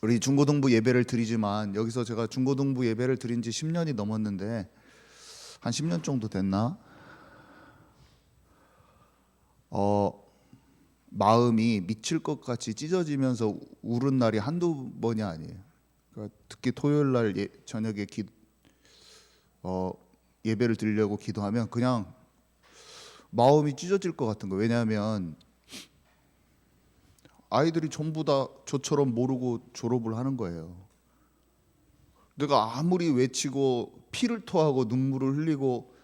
우리 중고등부 예배를 드리지만 여기서 제가 중고등부 예배를 드린 지 10년이 넘었는데 한 10년 정도 됐나? 마음이 미칠 것 같이 찢어지면서 울은 날이 한두 번이 아니에요. 그러니까 특히 토요일 날 저녁에 예배를 드리려고 기도하면 그냥 마음이 찢어질 것 같은 거예요. 왜냐하면 아이들이 전부 다 저처럼 모르고 졸업을 하는 거예요. 내가 아무리 외치고 피를 토하고 눈물을 흘리고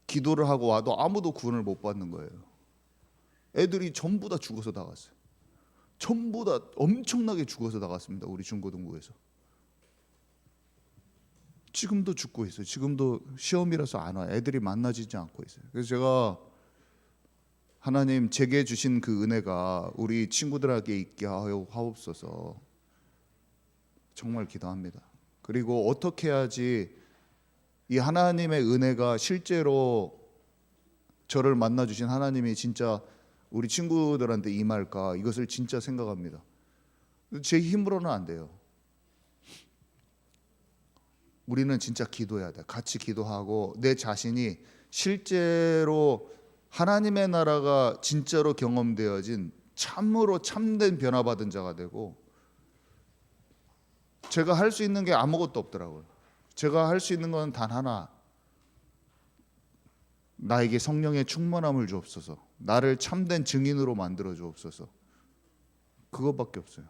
기도를 하고 와도 아무도 구원을 못 받는 거예요. 애들이 전부 다 죽어서 나갔어요. 전부 다 엄청나게 죽어서 나갔습니다. 우리 중고등부에서. 지금도 죽고 있어요. 지금도 시험이라서 안 와요. 애들이 만나지지 않고 있어요. 그래서 제가 하나님 제게 주신 그 은혜가 우리 친구들에게 있게 하여 하옵소서 정말 기도합니다. 그리고 어떻게 해야지 이 하나님의 은혜가 실제로 저를 만나 주신 하나님이 진짜 우리 친구들한테 임할까, 이것을 진짜 생각합니다. 제 힘으로는 안 돼요. 우리는 진짜 기도해야 돼. 같이 기도하고 내 자신이 실제로 하나님의 나라가 진짜로 경험되어진 참으로 참된 변화받은 자가 되고, 제가 할 수 있는 게 아무것도 없더라고요. 제가 할 수 있는 건 단 하나, 나에게 성령의 충만함을 주옵소서, 나를 참된 증인으로 만들어 주옵소서, 그것밖에 없어요.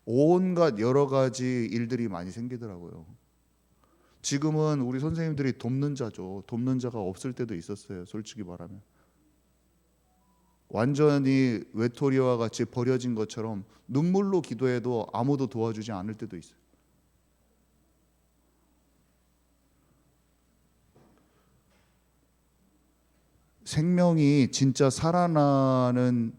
온갖 여러 가지 일들이 많이 생기더라고요. 지금은 우리 선생님들이 돕는 자죠. 돕는 자가 없을 때도 있었어요. 솔직히 말하면 완전히 외톨이와 같이 버려진 것처럼 눈물로 기도해도 아무도 도와주지 않을 때도 있어요. 생명이 진짜 살아나는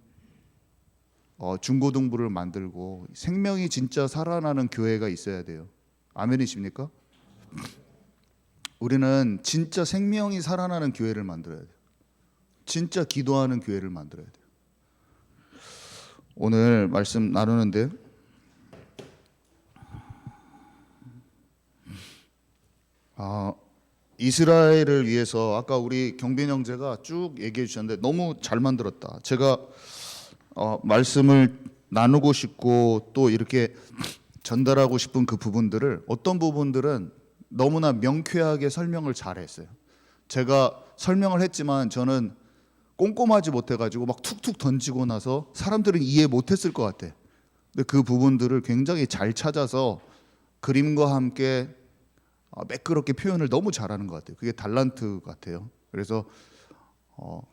중고등부를 만들고 생명이 진짜 살아나는 교회가 있어야 돼요. 아멘이십니까? 우리는 진짜 생명이 살아나는 교회를 만들어야 돼요. 진짜 기도하는 교회를 만들어야 돼요. 오늘 말씀 나누는데 이스라엘을 위해서 아까 우리 경빈 형제가 쭉 얘기해 주셨는데 너무 잘 만들었다. 제가 말씀을 나누고 싶고 또 이렇게 전달하고 싶은 그 부분들을, 어떤 부분들은 너무나 명쾌하게 설명을 잘했어요. 제가 설명을 했지만 저는 꼼꼼하지 못해가지고 막 툭툭 던지고 나서 사람들은 이해 못했을 것 같아. 근데 그 부분들을 굉장히 잘 찾아서 그림과 함께 매끄럽게 표현을 너무 잘하는 것 같아요. 그게 달란트 같아요. 그래서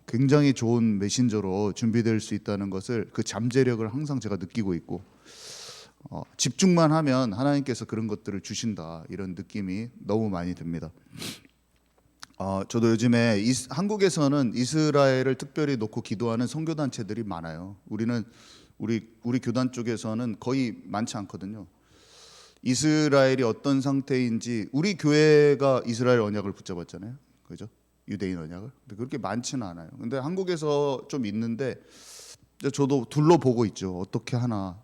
굉장히 좋은 메신저로 준비될 수 있다는 것을, 그 잠재력을 항상 제가 느끼고 있고, 집중만 하면 하나님께서 그런 것들을 주신다, 이런 느낌이 너무 많이 듭니다. 저도 요즘에 한국에서는 이스라엘을 특별히 놓고 기도하는 선교단체들이 많아요. 우리 교단 쪽에서는 거의 많지 않거든요. 이스라엘이 어떤 상태인지, 우리 교회가 이스라엘 언약을 붙잡았잖아요, 그죠? 유대인 언약을. 근데 그렇게 많지는 않아요. 근데 한국에서 좀 있는데 저도 둘러보고 있죠. 어떻게 하나.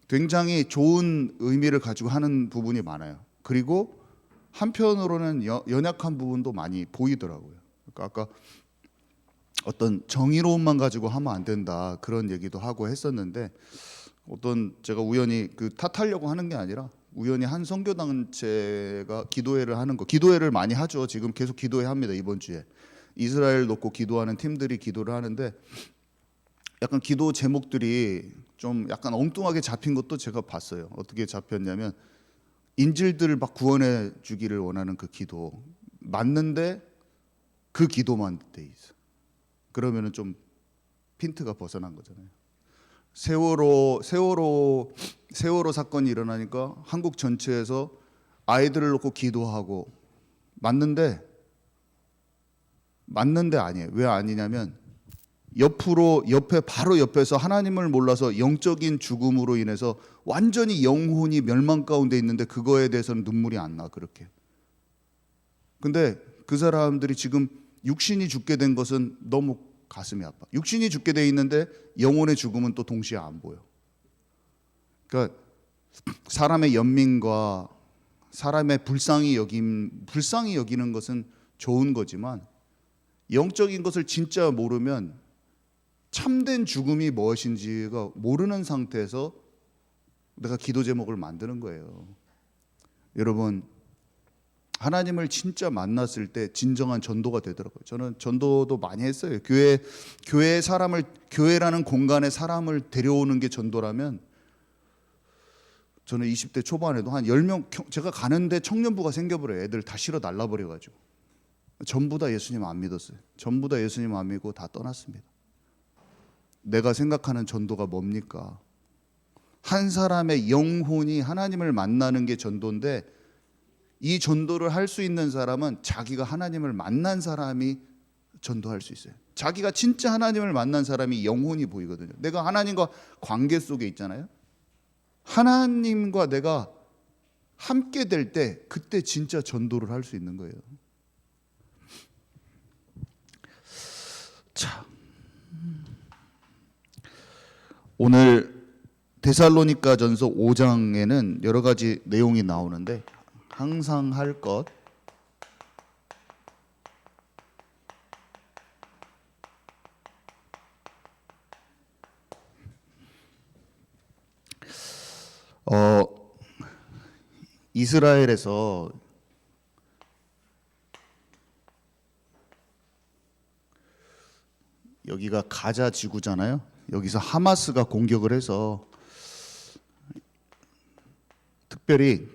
굉장히 좋은 의미를 가지고 하는 부분이 많아요. 그리고 한편으로는 연약한 부분도 많이 보이더라고요. 그러니까 아까 어떤 정의로움만 가지고 하면 안 된다, 그런 얘기도 하고 했었는데, 제가 우연히 탓하려고 하는 게 아니라 우연히 한 선교단체가 기도회를 하는 거, 기도회를 많이 하죠. 지금 계속 기도회 합니다. 이번 주에 이스라엘 놓고 기도하는 팀들이 기도를 하는데, 약간 기도 제목들이 좀 약간 엉뚱하게 잡힌 것도 제가 봤어요. 어떻게 잡혔냐면, 인질들을 막 구원해 주기를 원하는 그 기도 맞는데 그 기도만 돼 있어. 그러면은 좀 핀트가 벗어난 거잖아요. 세월호 사건이 일어나니까 한국 전체에서 아이들을 놓고 기도하고 맞는데 아니에요. 왜 아니냐면 바로 옆에서 하나님을 몰라서 영적인 죽음으로 인해서 완전히 영혼이 멸망 가운데 있는데 그거에 대해서는 눈물이 안 나, 그렇게. 근데 그 사람들이 지금 육신이 죽게 된 것은 너무 가슴이 아파. 육신이 죽게 돼 있는데 영혼의 죽음은 또 동시에 안 보여. 그러니까 사람의 연민과 사람의 불쌍히 여기는 것은 좋은 거지만 영적인 것을 진짜 모르면 참된 죽음이 무엇인지가 모르는 상태에서 내가 기도 제목을 만드는 거예요. 여러분, 하나님을 진짜 만났을 때 진정한 전도가 되더라고요. 저는 전도도 많이 했어요. 교회라는 공간에 사람을 데려오는 게 전도라면, 저는 20대 초반에도 한 10명, 제가 가는데 청년부가 생겨버려요. 애들 다 실어 날라버려가지고. 전부 다 예수님 안 믿었어요. 전부 다 예수님 안 믿고 다 떠났습니다. 내가 생각하는 전도가 뭡니까? 한 사람의 영혼이 하나님을 만나는 게 전도인데, 이 전도를 할 수 있는 사람은 자기가 하나님을 만난 사람이 전도할 수 있어요. 자기가 진짜 하나님을 만난 사람이 영혼이 보이거든요. 내가 하나님과 관계 속에 있잖아요. 하나님과 내가 함께 될 때 그때 진짜 전도를 할 수 있는 거예요. 자, 오늘 데살로니가전서 5장에는 여러 가지 내용이 나오는데, 항상 할 것, 이스라엘에서 여기가 가자 지구잖아요. 여기서 하마스가 공격을 해서 특별히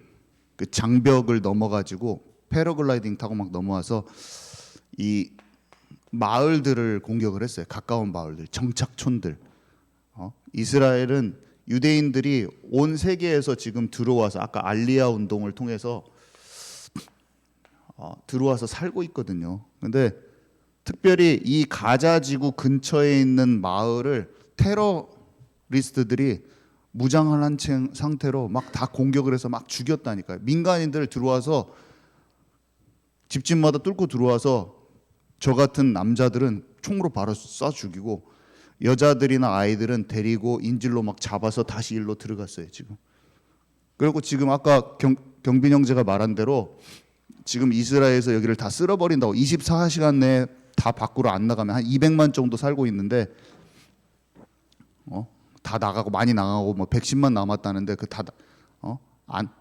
그 장벽을 넘어가지고 패러글라이딩 타고 막 넘어와서 이 마을들을 공격을 했어요. 가까운 마을들, 정착촌들. 이스라엘은 유대인들이 온 세계에서 지금 들어와서, 아까 알리야 운동을 통해서 들어와서 살고 있거든요. 근데 특별히 이 가자 지구 근처에 있는 마을을 테러리스트들이 무장한 상태로 막 다 공격을 해서 막 죽였다니까요. 민간인들 들어와서 집집마다 뚫고 들어와서 저 같은 남자들은 총으로 바로 쏴 죽이고, 여자들이나 아이들은 데리고 인질로 막 잡아서 다시 일로 들어갔어요 지금. 그리고 지금 아까 경빈 형제가 말한 대로 지금 이스라엘에서 여기를 다 쓸어버린다고, 24시간 내에 다 밖으로 안 나가면 한 200만 정도 살고 있는데, 다 나가고, 많이 나가고 뭐 110만 남았다는데 그 다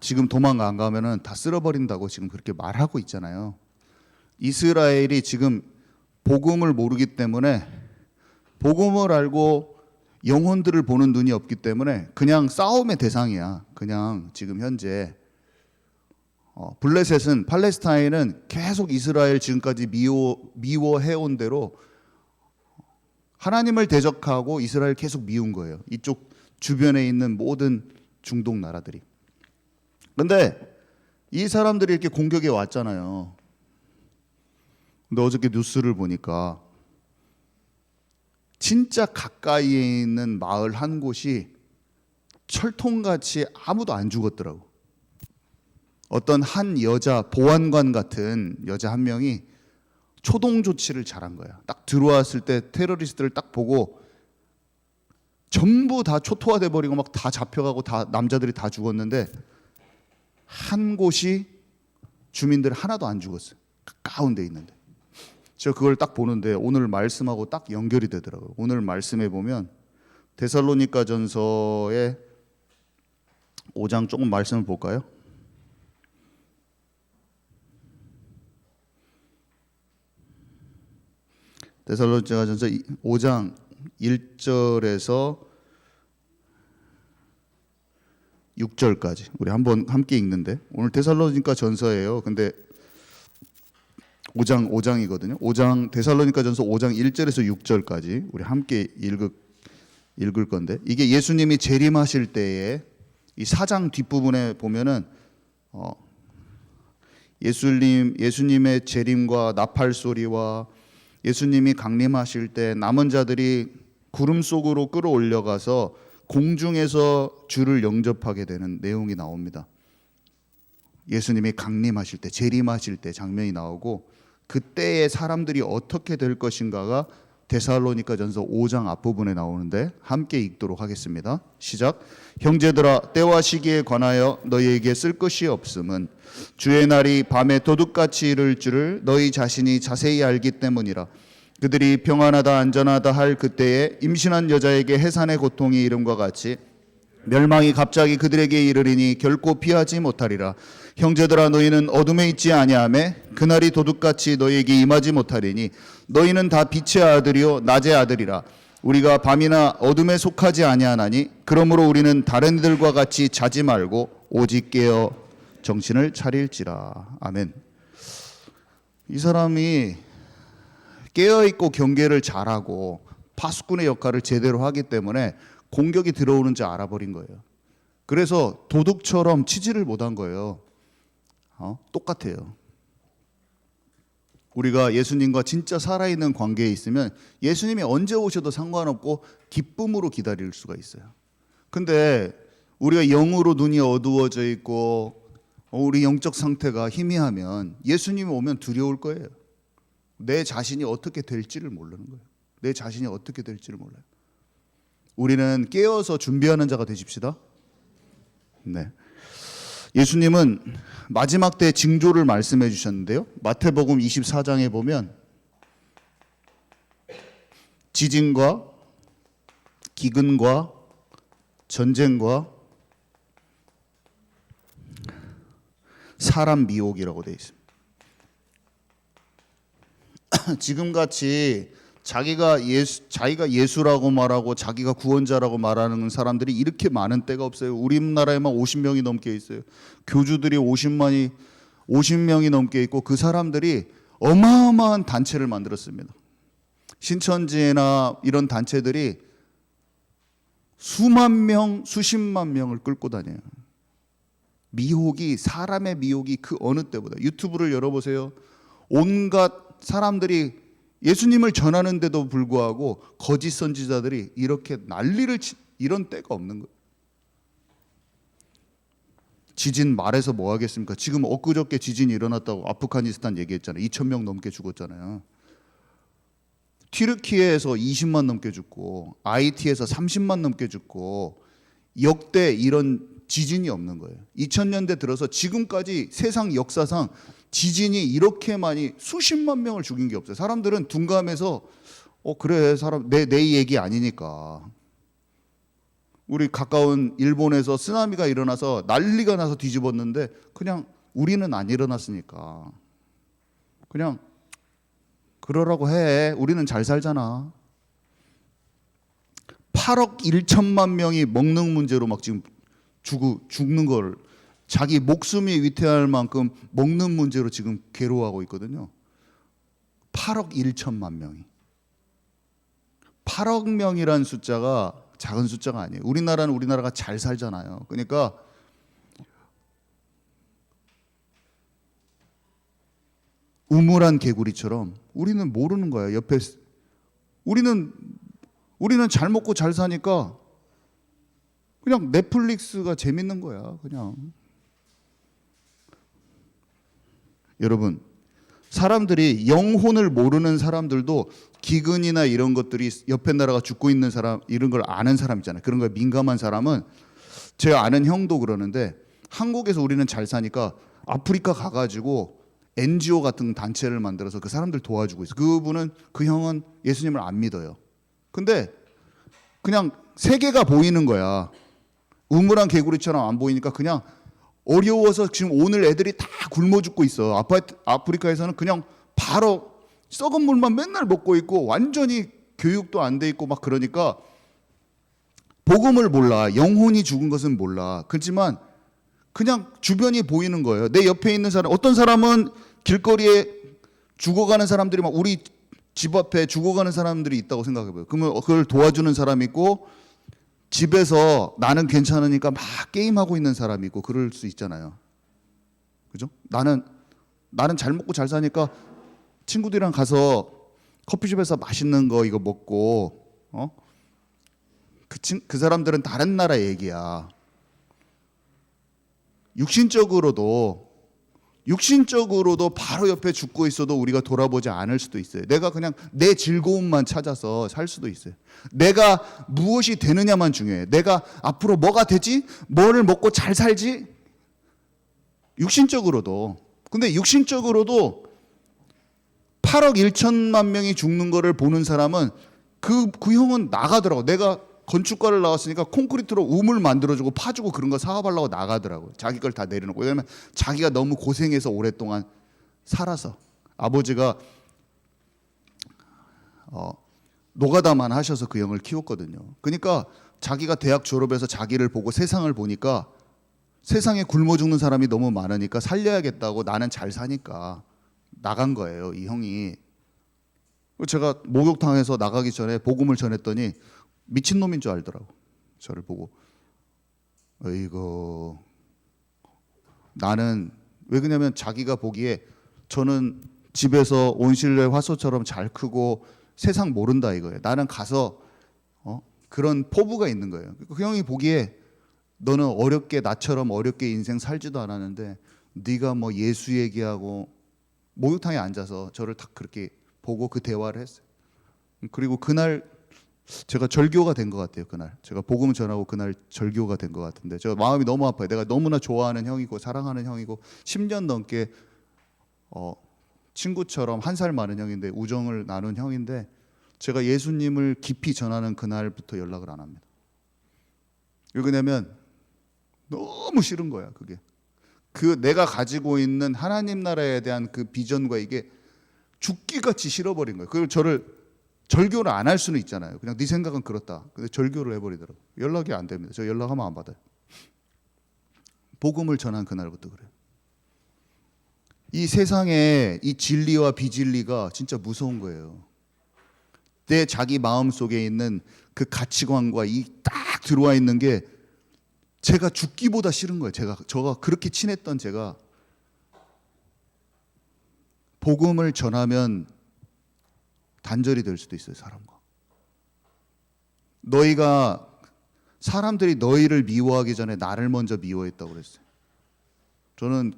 지금 도망가 안 가면은 다 쓸어버린다고 지금 그렇게 말하고 있잖아요. 이스라엘이 지금 복음을 모르기 때문에, 복음을 알고 영혼들을 보는 눈이 없기 때문에 그냥 싸움의 대상이야. 그냥 지금 현재 블레셋은, 팔레스타인은 계속 이스라엘 지금까지 미워해온 대로 하나님을 대적하고 이스라엘 계속 미운 거예요. 이쪽 주변에 있는 모든 중동 나라들이. 근데 이 사람들이 이렇게 공격에 왔잖아요. 근데 어저께 뉴스를 보니까 진짜 가까이에 있는 마을 한 곳이 철통같이 아무도 안 죽었더라고. 어떤 한 여자, 보안관 같은 여자 한 명이 초동 조치를 잘한 거야. 딱 들어왔을 때 테러리스트를 딱 보고 전부 다 초토화돼 버리고 막 다 잡혀가고 다 남자들이 다 죽었는데, 한 곳이 주민들 하나도 안 죽었어요. 가까운 데 있는데. 제가 그걸 딱 보는데 오늘 말씀하고 딱 연결이 되더라고요. 오늘 말씀에 보면 데살로니가전서의 5장 조금 말씀을 볼까요? 데살로니가전서 5장 1절에서 6절까지 우리 한번 함께 읽는데, 오늘 데살로니가 전서예요. 근데 5장이거든요. 5장 데살로니가 전서 5장 1절에서 6절까지 우리 함께 읽을 건데, 이게 예수님이 재림하실 때에 이 4장 뒷부분에 보면은 예수님의 재림과 나팔 소리와 예수님이 강림하실 때 남은 자들이 구름 속으로 끌어올려가서 공중에서 주를 영접하게 되는 내용이 나옵니다. 예수님이 강림하실 때, 재림하실 때 장면이 나오고, 그때의 사람들이 어떻게 될 것인가가 데살로니가전서 5장 앞부분에 나오는데 함께 읽도록 하겠습니다. 시작. 형제들아, 때와 시기에 관하여 너희에게 쓸 것이 없음은 주의 날이 밤에 도둑같이 이를 줄을 너희 자신이 자세히 알기 때문이라. 그들이 평안하다 안전하다 할 그때에 임신한 여자에게 해산의 고통이 이름과 같이 멸망이 갑자기 그들에게 이르리니 결코 피하지 못하리라. 형제들아, 너희는 어둠에 있지 아니하매 그날이 도둑같이 너희에게 임하지 못하리니 너희는 다 빛의 아들이요 낮의 아들이라. 우리가 밤이나 어둠에 속하지 아니하나니 그러므로 우리는 다른 이들과 같이 자지 말고 오직 깨어 정신을 차릴지라. 아멘. 이 사람이 깨어있고 경계를 잘하고 파수꾼의 역할을 제대로 하기 때문에 공격이 들어오는지 알아버린 거예요. 그래서 도둑처럼 치지를 못한 거예요. 똑같아요. 우리가 예수님과 진짜 살아있는 관계에 있으면 예수님이 언제 오셔도 상관없고 기쁨으로 기다릴 수가 있어요. 근데 우리가 영으로 눈이 어두워져 있고 우리 영적 상태가 희미하면 예수님이 오면 두려울 거예요. 내 자신이 어떻게 될지를 모르는 거예요. 내 자신이 어떻게 될지를 몰라요. 우리는 깨어서 준비하는 자가 되십시다. 네. 예수님은 마지막 때 징조를 말씀해 주셨는데요. 마태복음 24장에 보면 지진과 기근과 전쟁과 사람 미혹이라고 되어 있습니다. 지금같이 자기가 예수라고 말하고 자기가 구원자라고 말하는 사람들이 이렇게 많은 때가 없어요. 우리나라에만 50명이 넘게 있어요. 교주들이 50명이 넘게 있고 그 사람들이 어마어마한 단체를 만들었습니다. 신천지나 이런 단체들이 수만 명, 수십만 명을 끌고 다녀요. 미혹이, 사람의 미혹이 그 어느 때보다. 유튜브를 열어보세요. 온갖 사람들이 예수님을 전하는데도 불구하고 거짓 선지자들이 이렇게 난리를 이런 때가 없는 거예요. 지진 말해서 뭐 하겠습니까? 지금 엊그저께 지진이 일어났다고 아프가니스탄 얘기했잖아요. 2,000명 넘게 죽었잖아요. 튀르키예에서 20만 넘게 죽고 IT에서 30만 넘게 죽고 역대 이런 지진이 없는 거예요. 2000년대 들어서 지금까지 세상 역사상 지진이 이렇게 많이 수십만 명을 죽인 게 없어요. 사람들은 둔감해서 그래 사람 내 얘기 아니니까. 우리 가까운 일본에서 쓰나미가 일어나서 난리가 나서 뒤집었는데 그냥 우리는 안 일어났으니까 그냥 그러라고 해. 우리는 잘 살잖아. 8억 1천만 명이 먹는 문제로 막 지금 죽는 걸 자기 목숨이 위태할 만큼 먹는 문제로 지금 괴로워하고 있거든요. 8억 1천만 명이. 8억 명이란 숫자가 작은 숫자가 아니에요. 우리나라는 우리나라가 잘 살잖아요. 그러니까 우물한 개구리처럼 우리는 모르는 거야. 옆에 우리는 잘 먹고 잘 사니까 그냥 넷플릭스가 재밌는 거야. 그냥. 여러분, 사람들이 영혼을 모르는 사람들도 기근이나 이런 것들이 옆에 나라가 죽고 있는 사람 이런 걸 아는 사람 있잖아요. 그런 거에 민감한 사람은 제가 아는 형도 그러는데 한국에서 우리는 잘 사니까 아프리카 가가지고 NGO 같은 단체를 만들어서 그 사람들 도와주고 있어요. 그 형은 예수님을 안 믿어요. 근데 그냥 세계가 보이는 거야. 우물한 개구리처럼 안 보이니까 그냥 어려워서 지금 오늘 애들이 다 굶어 죽고 있어. 아프리카에서는 그냥 바로 썩은 물만 맨날 먹고 있고 완전히 교육도 안 돼 있고 막 그러니까 복음을 몰라. 영혼이 죽은 것은 몰라. 그렇지만 그냥 주변이 보이는 거예요. 내 옆에 있는 사람, 어떤 사람은 길거리에 죽어가는 사람들이 막 우리 집 앞에 죽어가는 사람들이 있다고 생각해봐요. 그러면 그걸 도와주는 사람이 있고 집에서 나는 괜찮으니까 막 게임하고 있는 사람이 있고 그럴 수 있잖아요. 그죠? 나는 잘 먹고 잘 사니까 친구들이랑 가서 커피숍에서 맛있는 거 이거 먹고 그 사람들은 다른 나라 얘기야. 육신적으로도 육신적으로도 바로 옆에 죽고 있어도 우리가 돌아보지 않을 수도 있어요. 내가 그냥 내 즐거움만 찾아서 살 수도 있어요. 내가 무엇이 되느냐만 중요해. 내가 앞으로 뭐가 되지? 뭐를 먹고 잘 살지? 육신적으로도. 근데 육신적으로도 8억 1천만 명이 죽는 거를 보는 사람은 그 형은 나가더라고. 내가 건축가를 나왔으니까 콘크리트로 우물 만들어주고 파주고 그런 거 사업하려고 나가더라고요. 자기 걸 다 내려놓고. 왜냐면 자기가 너무 고생해서 오랫동안 살아서. 아버지가 노가다만 하셔서 그 형을 키웠거든요. 그러니까 자기가 대학 졸업해서 자기를 보고 세상을 보니까 세상에 굶어 죽는 사람이 너무 많으니까 살려야겠다고 나는 잘 사니까 나간 거예요. 이 형이. 제가 목욕탕에서 나가기 전에 복음을 전했더니 미친놈인 줄 알더라고. 저를 보고. 어이구. 나는 왜 그러냐면 자기가 보기에 저는 집에서 온실의 화소처럼 잘 크고 세상 모른다 이거예요. 나는 가서 그런 포부가 있는 거예요. 그 형이 보기에 너는 어렵게 나처럼 어렵게 인생 살지도 않았는데 네가 뭐 예수 얘기하고 목욕탕에 앉아서 저를 딱 그렇게 보고 그 대화를 했어요. 그리고 그날 제가 절교가 된 것 같아요. 그날 제가 복음 전하고 그날 절교가 된 것 같은데 제가 마음이 너무 아파요. 내가 너무나 좋아하는 형이고 사랑하는 형이고 10년 넘게 친구처럼 한 살 많은 형인데 우정을 나눈 형인데 제가 예수님을 깊이 전하는 그날부터 연락을 안 합니다. 왜 그러냐면 너무 싫은 거야. 그게 그 내가 가지고 있는 하나님 나라에 대한 그 비전과 이게 죽기같이 싫어버린 거예요. 그걸 저를 절교를 안 할 수는 있잖아요. 그냥 네 생각은 그렇다. 근데 절교를 해버리더라고요. 연락이 안 됩니다. 저 연락하면 안 받아요. 복음을 전한 그날부터 그래요. 이 세상에 이 진리와 비진리가 진짜 무서운 거예요. 내 자기 마음 속에 있는 그 가치관과 이 딱 들어와 있는 게 제가 죽기보다 싫은 거예요. 저가 그렇게 친했던 제가 복음을 전하면 단절이 될 수도 있어요. 사람과. 너희가 사람들이 너희를 미워하기 전에 나를 먼저 미워했다고 그랬어요. 저는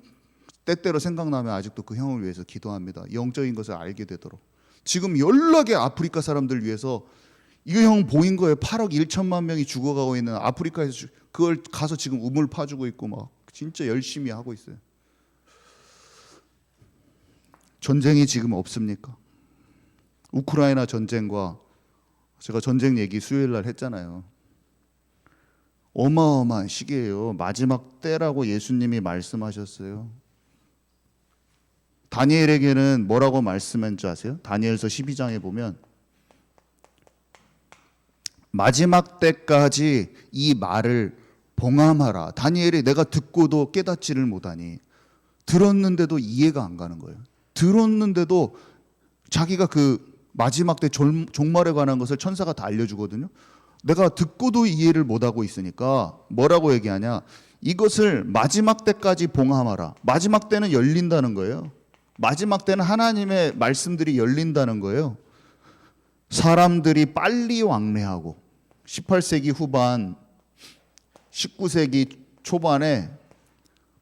때때로 생각나면 아직도 그 형을 위해서 기도합니다. 영적인 것을 알게 되도록. 지금 연락의 아프리카 사람들 위해서 이거 형 보인 거예요. 8억 1천만 명이 죽어가고 있는 아프리카에서 그걸 가서 지금 우물 파주고 있고 막 진짜 열심히 하고 있어요. 전쟁이 지금 없습니까? 우크라이나 전쟁과 제가 전쟁 얘기 수요일 날 했잖아요. 어마어마한 시기예요. 마지막 때라고 예수님이 말씀하셨어요. 다니엘에게는 뭐라고 말씀한 줄 아세요? 다니엘서 12장에 보면 마지막 때까지 이 말을 봉함하라. 다니엘이 내가 듣고도 깨닫지를 못하니 들었는데도 이해가 안 가는 거예요. 들었는데도 자기가 그 마지막 때 종말에 관한 것을 천사가 다 알려주거든요. 내가 듣고도 이해를 못하고 있으니까 뭐라고 얘기하냐. 이것을 마지막 때까지 봉함하라. 마지막 때는 열린다는 거예요. 마지막 때는 하나님의 말씀들이 열린다는 거예요. 사람들이 빨리 왕래하고 18세기 후반 19세기 초반에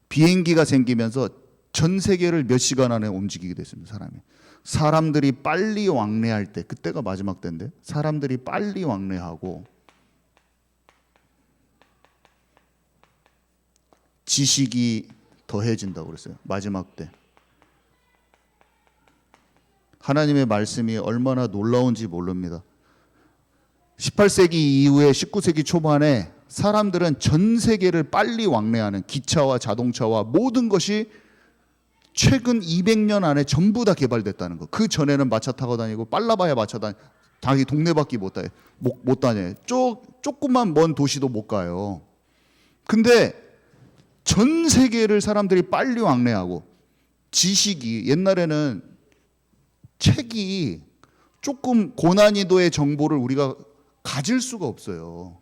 비행기가 생기면서 전 세계를 몇 시간 안에 움직이게 됐습니다. 사람들이 빨리 왕래할 때, 그때가 마지막 때인데 사람들이 빨리 왕래하고 지식이 더해진다고 그랬어요. 마지막 때. 하나님의 말씀이 얼마나 놀라운지 모릅니다. 18세기 이후에 19세기 초반에 사람들은 전 세계를 빨리 왕래하는 기차와 자동차와 모든 것이 최근 200년 안에 전부 다 개발됐다는 거. 그 전에는 마차 타고 다니고 빨라봐야 마차 자기 동네밖에 못 다녀요. 조금만 먼 도시도 못 가요. 근데 전 세계를 사람들이 빨리 왕래하고 지식이 옛날에는 책이 조금 고난이도의 정보를 우리가 가질 수가 없어요.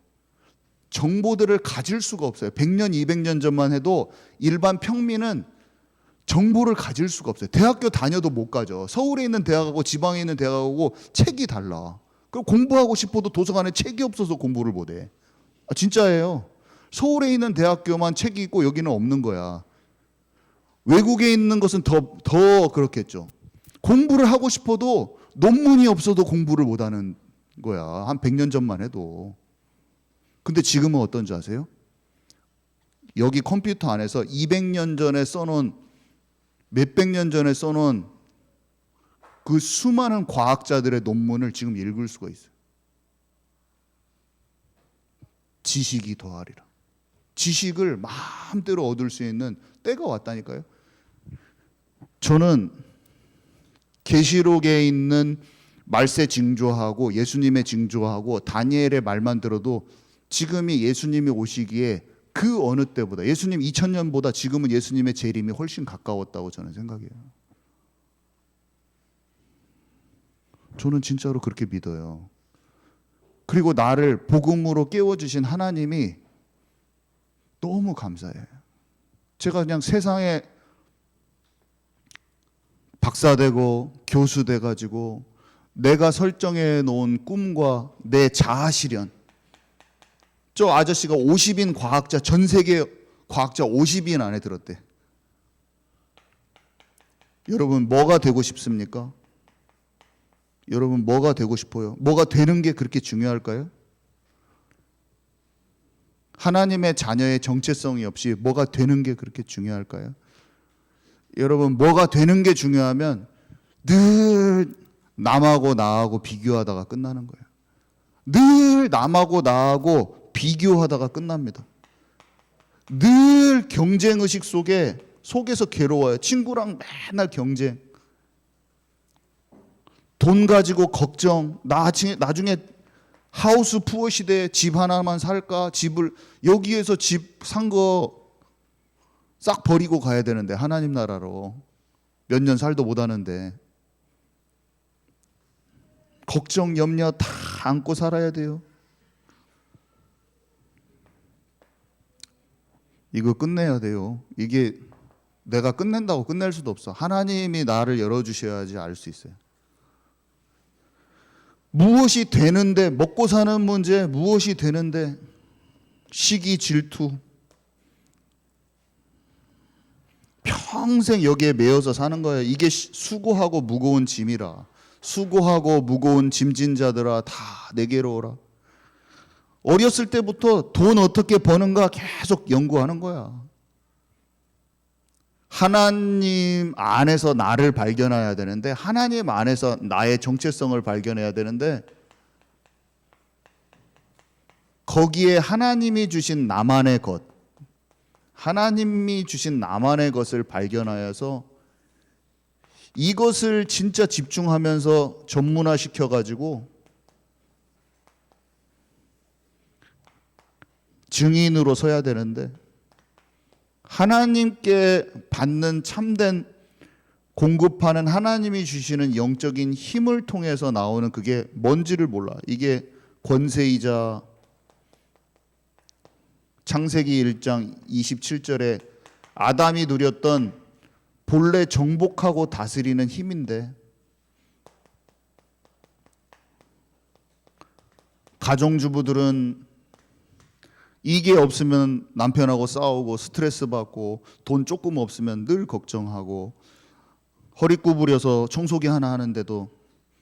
정보들을 가질 수가 없어요. 100년, 200년 전만 해도 일반 평민은 정보를 가질 수가 없어요. 대학교 다녀도 못 가죠. 서울에 있는 대학하고 지방에 있는 대학하고 책이 달라. 그럼 공부하고 싶어도 도서관에 책이 없어서 공부를 못해. 진짜예요. 서울에 있는 대학교만 책이 있고 여기는 없는 거야. 외국에 있는 것은 더 그렇겠죠. 공부를 하고 싶어도 논문이 없어도 공부를 못하는 거야. 한 100년 전만 해도. 근데 지금은 어떤지 아세요? 여기 컴퓨터 안에서 200년 전에 써놓은, 몇백 년 전에 써놓은 그 수많은 과학자들의 논문을 지금 읽을 수가 있어요. 지식이 더하리라. 지식을 마음대로 얻을 수 있는 때가 왔다니까요. 저는 계시록에 있는 말세 징조하고 예수님의 징조하고 다니엘의 말만 들어도 지금이 예수님이 오시기에 그 어느 때보다, 예수님 2000년보다 지금은 예수님의 재림이 훨씬 가까웠다고 저는 생각해요. 저는 진짜로 그렇게 믿어요. 그리고 나를 복음으로 깨워주신 하나님이 너무 감사해요. 제가 그냥 세상에 박사 되고 교수 돼가지고 내가 설정해 놓은 꿈과 내 자아 실현, 저 아저씨가 50인 과학자, 전 세계 과학자 50인 안에 들었대. 여러분 뭐가 되고 싶습니까? 여러분 뭐가 되고 싶어요? 뭐가 되는 게 그렇게 중요할까요? 하나님의 자녀의 정체성이 없이 뭐가 되는 게 그렇게 중요할까요? 여러분 뭐가 되는 게 중요하면 늘 남하고 나하고 비교하다가 끝나는 거예요. 늘 남하고 나하고 비교하다가 끝납니다. 늘 경쟁의식 속에서 괴로워요. 친구랑 맨날 경쟁. 돈 가지고 걱정. 나중에 하우스 푸어 시대에 집 하나만 살까? 여기에서 집 산 거 싹 버리고 가야 되는데, 하나님 나라로 몇 년 살도 못 하는데 걱정 염려 다 안고 살아야 돼요. 이거 끝내야 돼요. 이게 내가 끝낸다고 끝낼 수도 없어. 하나님이 나를 열어주셔야지 알 수 있어요. 무엇이 되는데, 먹고 사는 문제, 무엇이 되는데 시기, 질투, 평생 여기에 매여서 사는 거예요. 이게 수고하고 무거운 짐이라. 수고하고 무거운 짐진 자들아 다 내게로 오라. 어렸을 때부터 돈 어떻게 버는가 계속 연구하는 거야. 하나님 안에서 나를 발견해야 되는데, 하나님 안에서 나의 정체성을 발견해야 되는데, 거기에 하나님이 주신 나만의 것, 하나님이 주신 나만의 것을 발견하여서 이것을 진짜 집중하면서 전문화 시켜가지고 증인으로 서야 되는데, 하나님께 받는 참된 공급하는 하나님이 주시는 영적인 힘을 통해서 나오는 그게 뭔지를 몰라. 이게 권세이자 창세기 1장 27절에 아담이 누렸던 본래 정복하고 다스리는 힘인데, 가정주부들은 이게 없으면 남편하고 싸우고 스트레스 받고, 돈 조금 없으면 늘 걱정하고, 허리 구부려서 청소기 하나 하는데도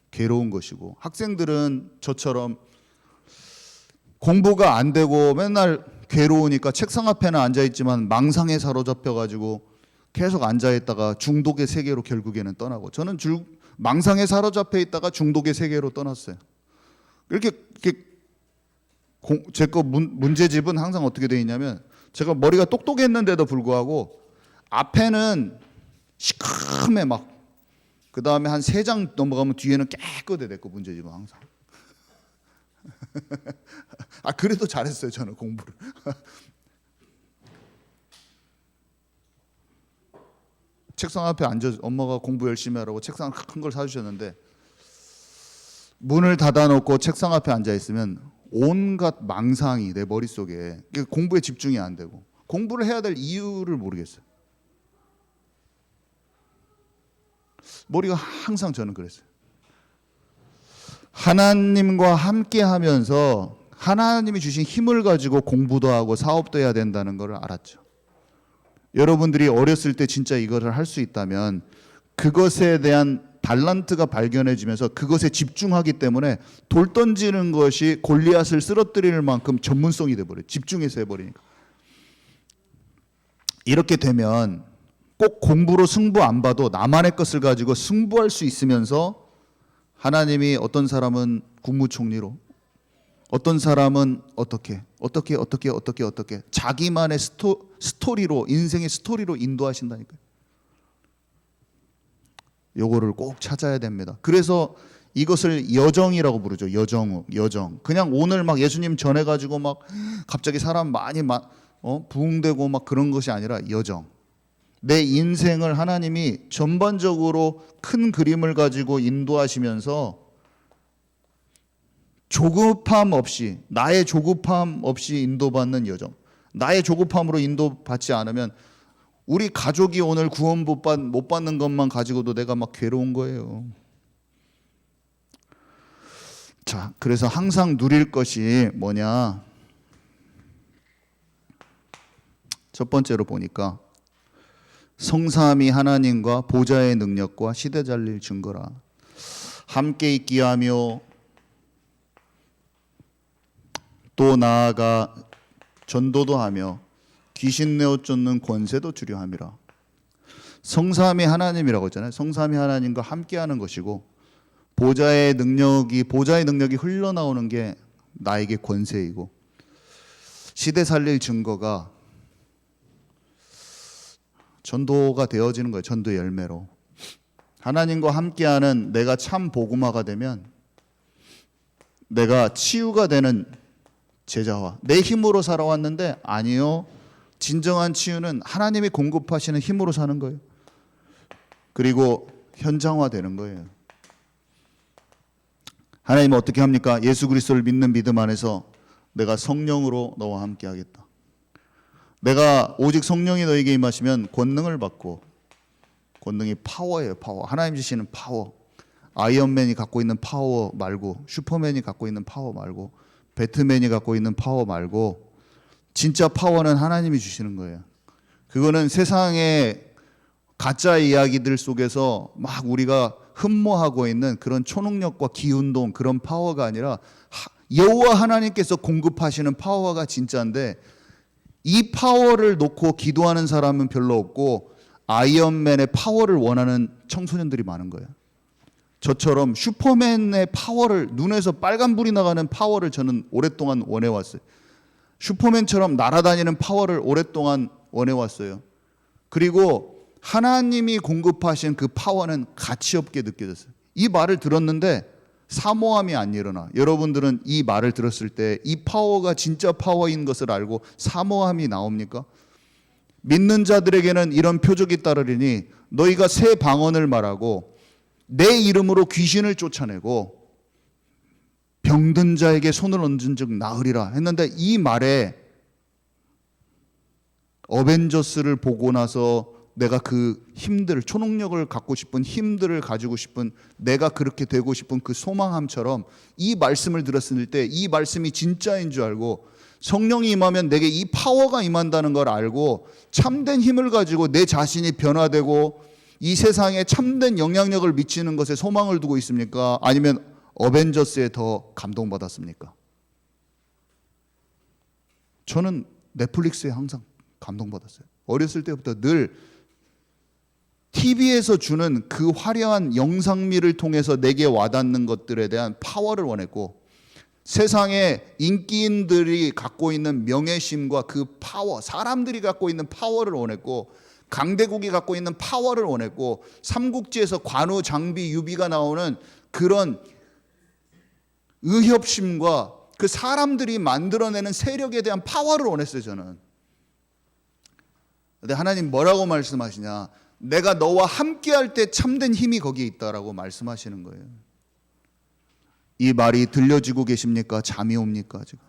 괴로운 것이고, 학생들은 저처럼 공부가 안 되고 맨날 괴로우니까 책상 앞에는 앉아있지만 망상에 사로잡혀가지고 계속 앉아있다가 중독의 세계로 결국에는 떠나고, 저는 망상에 사로잡혀 있다가 중독의 세계로 떠났어요. 이렇게 제 거 문제집은 항상 어떻게 되어 있냐면, 제가 머리가 똑똑했는데도 불구하고 앞에는 시커매 막, 그 다음에 한 3장 넘어가면 뒤에는 깨끗해. 내 거 문제집은 항상. 그래도 잘했어요 저는 공부를. 책상 앞에 앉아, 엄마가 공부 열심히 하라고 책상 큰 걸 사주셨는데, 문을 닫아놓고 책상 앞에 앉아 있으면 온갖 망상이 내 머릿속에, 공부에 집중이 안 되고 공부를 해야 될 이유를 모르겠어요. 머리가 항상 저는 그랬어요. 하나님과 함께 하면서 하나님이 주신 힘을 가지고 공부도 하고 사업도 해야 된다는 걸 알았죠. 여러분들이 어렸을 때 진짜 이거를 할 수 있다면 그것에 대한 달란트가 발견해지면서 그것에 집중하기 때문에 돌 던지는 것이 골리앗을 쓰러뜨릴 만큼 전문성이 돼버려요. 집중해서 해버리니까. 이렇게 되면 꼭 공부로 승부 안 봐도 나만의 것을 가지고 승부할 수 있으면서 하나님이 어떤 사람은 국무총리로, 어떤 사람은 어떻게 자기만의 스토리로, 인생의 스토리로 인도하신다니까요. 요거를 꼭 찾아야 됩니다. 그래서 이것을 여정이라고 부르죠. 여정. 그냥 오늘 막 예수님 전해가지고 막 갑자기 사람 많이 부흥되고 막 그런 것이 아니라 여정. 내 인생을 하나님이 전반적으로 큰 그림을 가지고 인도하시면서 조급함 없이, 나의 조급함 없이 인도받는 여정. 나의 조급함으로 인도받지 않으면 우리 가족이 오늘 구원 못 받는 것만 가지고도 내가 막 괴로운 거예요. 자, 그래서 항상 누릴 것이 뭐냐? 첫 번째로 보니까 성삼위 하나님과 보좌의 능력과 시대 살릴 증거라. 함께 있기 하며 또 나아가 전도도 하며 귀신 내어 쫓는 권세도 주려 함이라. 성삼위 하나님이라고 했잖아요. 성삼위 하나님과 함께하는 것이고 보좌의 능력이 흘러나오는 게 나에게 권세이고 시대 살릴 증거가 전도가 되어지는 거예요. 전도의 열매로. 하나님과 함께하는 내가 참 복음화가 되면 내가 치유가 되는 제자화. 내 힘으로 살아왔는데 아니요. 진정한 치유는 하나님이 공급하시는 힘으로 사는 거예요. 그리고 현장화되는 거예요. 하나님은 어떻게 합니까? 예수 그리스도를 믿는 믿음 안에서 내가 성령으로 너와 함께 하겠다. 내가 오직 성령이 너에게 임하시면 권능을 받고, 권능이 파워예요. 파워. 하나님 주시는 파워. 아이언맨이 갖고 있는 파워 말고, 슈퍼맨이 갖고 있는 파워 말고, 배트맨이 갖고 있는 파워 말고 진짜 파워는 하나님이 주시는 거예요. 그거는 세상의 가짜 이야기들 속에서 막 우리가 흠모하고 있는 그런 초능력과 기운동 그런 파워가 아니라 여호와 하나님께서 공급하시는 파워가 진짜인데, 이 파워를 놓고 기도하는 사람은 별로 없고 아이언맨의 파워를 원하는 청소년들이 많은 거예요. 저처럼 슈퍼맨의 파워를, 눈에서 빨간불이 나가는 파워를 저는 오랫동안 원해왔어요. 슈퍼맨처럼 날아다니는 파워를 오랫동안 원해왔어요. 그리고 하나님이 공급하신 그 파워는 가치 없게 느껴졌어요. 이 말을 들었는데 사모함이 안 일어나. 여러분들은 이 말을 들었을 때 이 파워가 진짜 파워인 것을 알고 사모함이 나옵니까? 믿는 자들에게는 이런 표적이 따르리니 너희가 새 방언을 말하고 내 이름으로 귀신을 쫓아내고 병든 자에게 손을 얹은 즉 나으리라 했는데, 이 말에 어벤져스를 보고 나서 내가 그 힘들, 초능력을 갖고 싶은 힘들을 가지고 싶은, 내가 그렇게 되고 싶은 그 소망함처럼 이 말씀을 들었을 때 이 말씀이 진짜인 줄 알고 성령이 임하면 내게 이 파워가 임한다는 걸 알고 참된 힘을 가지고 내 자신이 변화되고 이 세상에 참된 영향력을 미치는 것에 소망을 두고 있습니까? 아니면 어벤져스에 더 감동받았습니까? 저는 넷플릭스에 항상 감동받았어요. 어렸을 때부터 늘 TV에서 주는 그 화려한 영상미를 통해서 내게 와닿는 것들에 대한 파워를 원했고, 세상의 인기인들이 갖고 있는 명예심과 그 파워, 사람들이 갖고 있는 파워를 원했고, 강대국이 갖고 있는 파워를 원했고, 삼국지에서 관우, 장비, 유비가 나오는 그런 의협심과 그 사람들이 만들어내는 세력에 대한 파워를 원했어요, 저는. 근데 하나님 뭐라고 말씀하시냐? 내가 너와 함께 할 때 참된 힘이 거기에 있다라고 말씀하시는 거예요. 이 말이 들려지고 계십니까? 잠이 옵니까? 지금?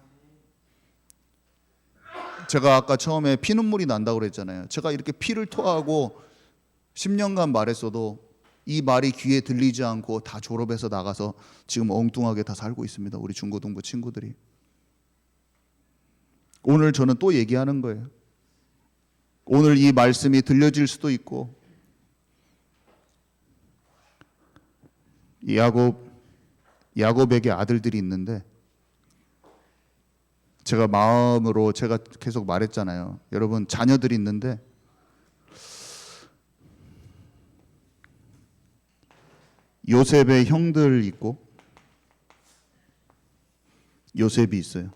제가 아까 처음에 피눈물이 난다고 그랬잖아요. 제가 이렇게 피를 토하고 10년간 말했어도 이 말이 귀에 들리지 않고 다 졸업해서 나가서 지금 엉뚱하게 다 살고 있습니다. 우리 중고등부 친구들이. 오늘 저는 또 얘기하는 거예요. 오늘 이 말씀이 들려질 수도 있고, 야곱에게 아들들이 있는데, 제가 마음으로 제가 계속 말했잖아요. 여러분, 자녀들이 있는데 요셉의 형들 있고 요셉이 있어요.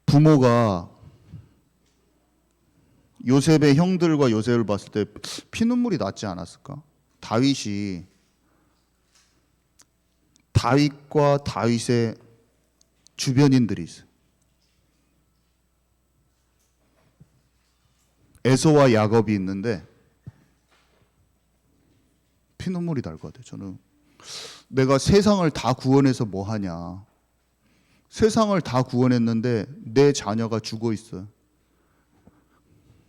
부모가 요셉의 형들과 요셉을 봤을 때 피눈물이 났지 않았을까? 다윗과 다윗의 주변인들이 있어요. 에서와 야곱이 있는데 피눈물이 날 것 같아요. 저는 내가 세상을 다 구원해서 뭐 하냐. 세상을 다 구원했는데 내 자녀가 죽어 있어요.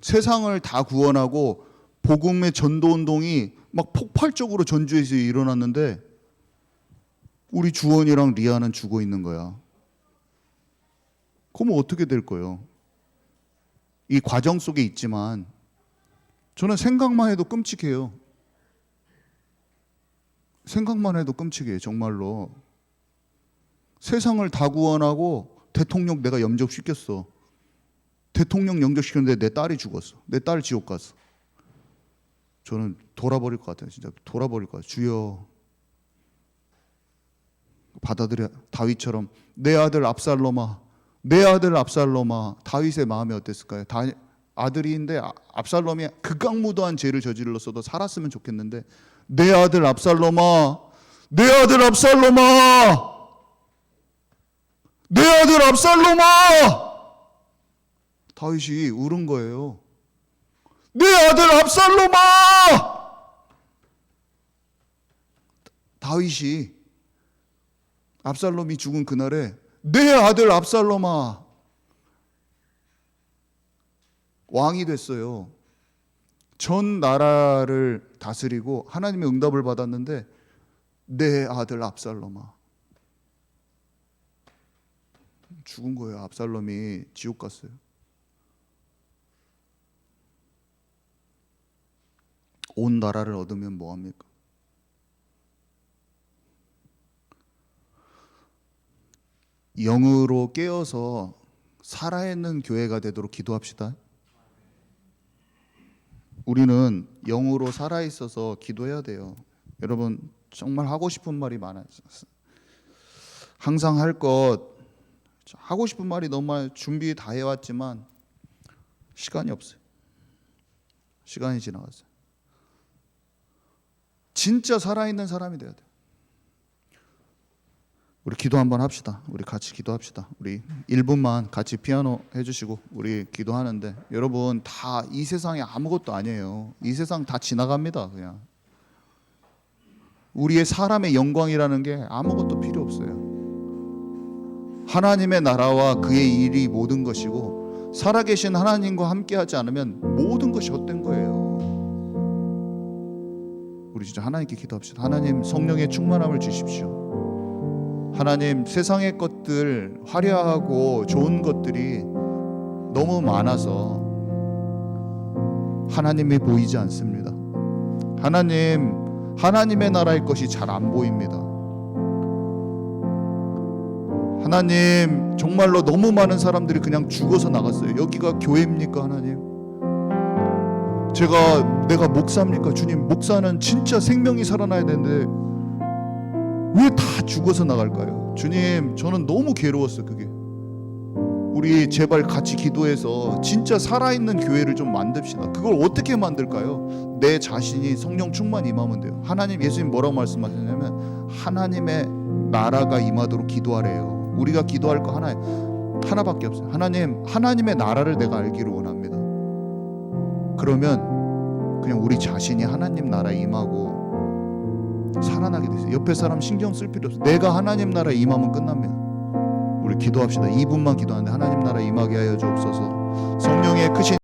세상을 다 구원하고 복음의 전도운동이 막 폭발적으로 전주에서 일어났는데 우리 주원이랑 리아는 죽어 있는 거야. 그러면 어떻게 될 거예요? 이 과정 속에 있지만 저는 생각만 해도 끔찍해요. 생각만 해도 끔찍해요. 정말로. 세상을 다 구원하고 대통령 내가 영접시켰어. 대통령 영접시켰는데 내 딸이 죽었어. 내 딸 지옥 갔어. 저는 돌아버릴 것 같아요. 진짜 돌아버릴 것 같아요. 주여, 받아들여. 다윗처럼 내 아들 압살롬아, 내 아들 압살롬아. 다윗의 마음이 어땠을까요? 아들인데 압살롬이 극악무도한 죄를 저질렀어도 살았으면 좋겠는데, 내 아들 압살롬아, 내 아들 압살롬아, 내 아들 압살롬아. 다윗이 울은 거예요. 내 아들 압살롬아. 다윗이 압살롬이 죽은 그날에 내 아들 압살롬아, 왕이 됐어요. 전 나라를 다스리고 하나님의 응답을 받았는데 내 아들 압살롬아, 죽은 거예요. 압살롬이 지옥 갔어요. 온 나라를 얻으면 뭐합니까? 영으로 깨어서 살아있는 교회가 되도록 기도합시다. 우리는 영으로 살아있어서 기도해야 돼요. 여러분, 정말 하고 싶은 말이 많아요. 항상 하고 싶은 말이 너무 많아요. 준비 다 해왔지만 시간이 없어요. 시간이 지나갔어요. 진짜 살아있는 사람이 돼야 돼요. 우리 기도 한번 합시다. 우리 같이 기도합시다. 우리 1분만 같이 피아노 해주시고 우리 기도하는데, 여러분 다 이 세상에 아무것도 아니에요. 이 세상 다 지나갑니다. 그냥 우리의 사람의 영광이라는 게 아무것도 필요 없어요. 하나님의 나라와 그의 일이 모든 것이고, 살아계신 하나님과 함께하지 않으면 모든 것이 헛된 거예요. 우리 진짜 하나님께 기도합시다. 하나님, 성령의 충만함을 주십시오. 하나님, 세상의 것들, 화려하고 좋은 것들이 너무 많아서 하나님이 보이지 않습니다. 하나님의 나라의 것이 잘 안 보입니다. 하나님, 정말로 너무 많은 사람들이 그냥 죽어서 나갔어요. 여기가 교회입니까? 하나님, 내가 목사입니까? 주님, 목사는 진짜 생명이 살아나야 되는데 왜 다 죽어서 나갈까요? 주님, 저는 너무 괴로웠어요. 그게. 우리 제발 같이 기도해서 진짜 살아있는 교회를 좀 만듭시다. 그걸 어떻게 만들까요? 내 자신이 성령 충만 임하면 돼요. 예수님 뭐라고 말씀하셨냐면 하나님의 나라가 임하도록 기도하래요. 우리가 기도할 거 하나밖에 없어요. 하나님의 나라를 내가 알기를 원합니다. 그러면 그냥 우리 자신이 하나님 나라에 임하고 살아나게 되세요. 옆에 사람 신경 쓸 필요 없어요. 내가 하나님 나라에 임하면 끝납니다. 우리 기도합시다. 2분만 기도하는데, 하나님 나라에 임하게 하여 주옵소서. 성령의 크신